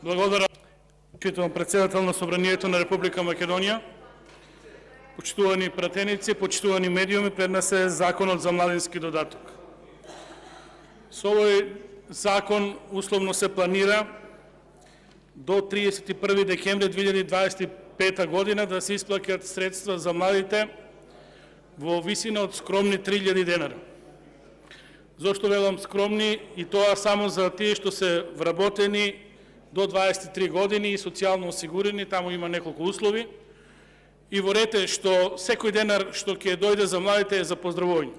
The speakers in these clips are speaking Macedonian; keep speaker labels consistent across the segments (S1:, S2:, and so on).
S1: Благодарам, почитувам председател на Собранието на Република Македонија. Почитувани пратеници, почитувани медиуми, пред нас е Законот за младински додаток. Со овој закон условно се планира до 31 декември 2025 година да се исплаќаат средства за младите во висина од скромни 3000 денара. Зошто велам скромни? И тоа само за тие што се вработени до 23 години и социјално осигурени, таму има неколку услови. И ворете што секој денар што ќе дојде за младите е за поздравување.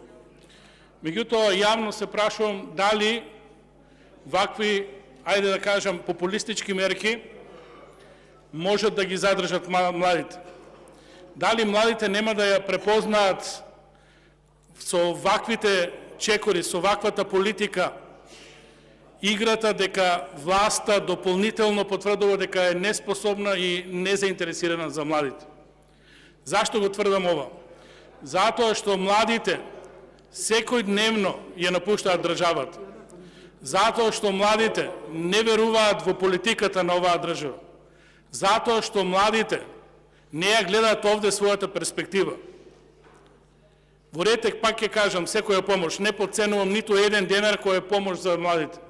S1: Меѓутоа, јавно се прашувам дали вакви, ајде да кажам, популистички мерки можат да ги задржат младите. Дали младите нема да ја препознаат со ваквите чекори, со ваквата политика, играта дека власта дополнително потврдува дека е неспособна и незаинтересирана за младите. Зашто го тврдам ова? Затоа што младите секој дневно ја напуштаат државата. Затоа што младите не веруваат во политиката на оваа држава. Затоа што младите не ја гледаат овде својата перспектива. Ворете, пак ќе кажам, секоја помош, не подценувам ниту еден денар кој е помош за младите.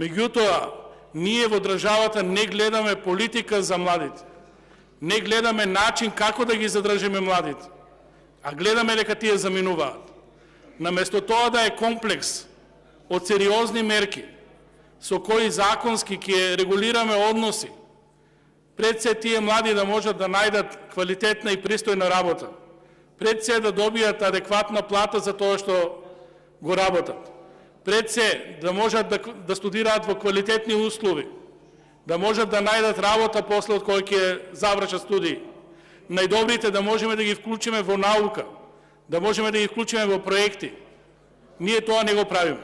S1: Меѓутоа, ние во државата не гледаме политика за младите. Не гледаме начин како да ги задржиме младите, а гледаме дека тие заминуваат. Наместо тоа да е комплекс од сериозни мерки со кои законски ќе регулираме односи, пред се тие млади да можат да најдат квалитетна и пристојна работа, пред се да добијат адекватна плата за тоа што го работат, пред се да можат да студираат во квалитетни услови, да можат да најдат работа после од кој ќе завршат студии, најдобрите да можеме да ги вклучиме во наука, да можеме да ги вклучиме во проекти. Ние тоа не го правиме.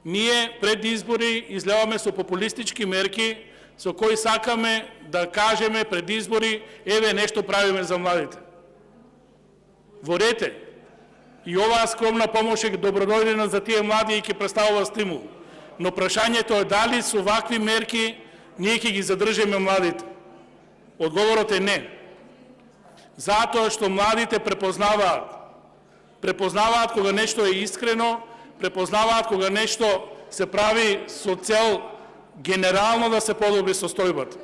S1: Ние пред избори излеваме со популистички мерки, со кои сакаме да кажеме пред избори, еве нешто правиме за младите. Ворете, и оваа скромна помош е добродојдена за тие млади и ќе представува стимул. Но прашањето е дали со вакви мерки ние ќе ги задржиме младите. Одговорот е не. Затоа што младите препознаваат кога нешто е искрено, препознаваат кога нешто се прави со цел генерално да се подобри состојбата.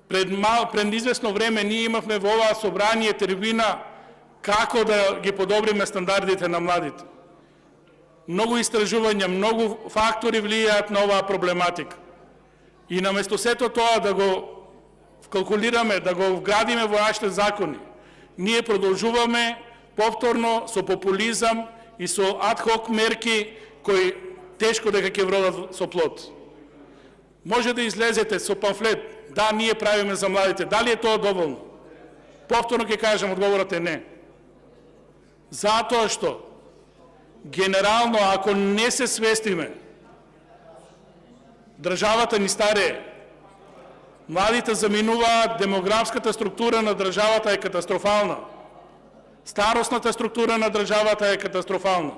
S1: Пред известно време ние имавме во оваа собрание трибина како да ги подобриме стандардите на младите. Многу истражувања, многу фактори влијаат на оваа проблематика. И наместо сето тоа да го вкалкулираме, да го вградиме во нашите закони, ние продолжуваме повторно со популизам и со адхок мерки кои тешко дека ќе вродат со плод. Може да излезете со памфлет, да, ние правиме за младите. Дали е тоа доволно? Повторно ќе кажем, одговорот е не. Затоа што генерално, ако не се свестиме, државата ни старее, младите заминуваат, демографската структура на државата е катастрофална, старосната структура на државата е катастрофална.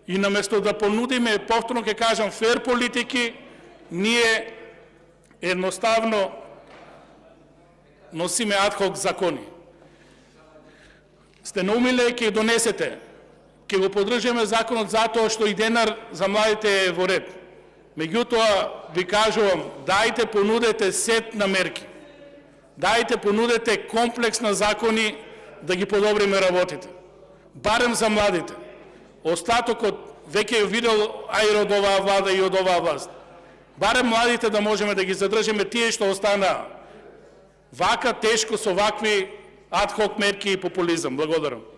S1: И наместо да понудиме, повторно ќе кажам, фер политики, ние едноставно носиме адхок закони. Сте наумиле, ќе донесете, ќе го поддржиме законот затоа што и денар за младите е во ред. Меѓутоа, ви кажувам, дајте понудете сет на мерки. Дајте понудете комплекс на закони да ги подобриме работите. Барем за младите. Остатокот веќе е видел ајр од оваа влада и од оваа власт. Барем младите да можеме да ги задржиме тие што останаа. Вака тешко со вакви адхок мерки и популизам. Благодарам.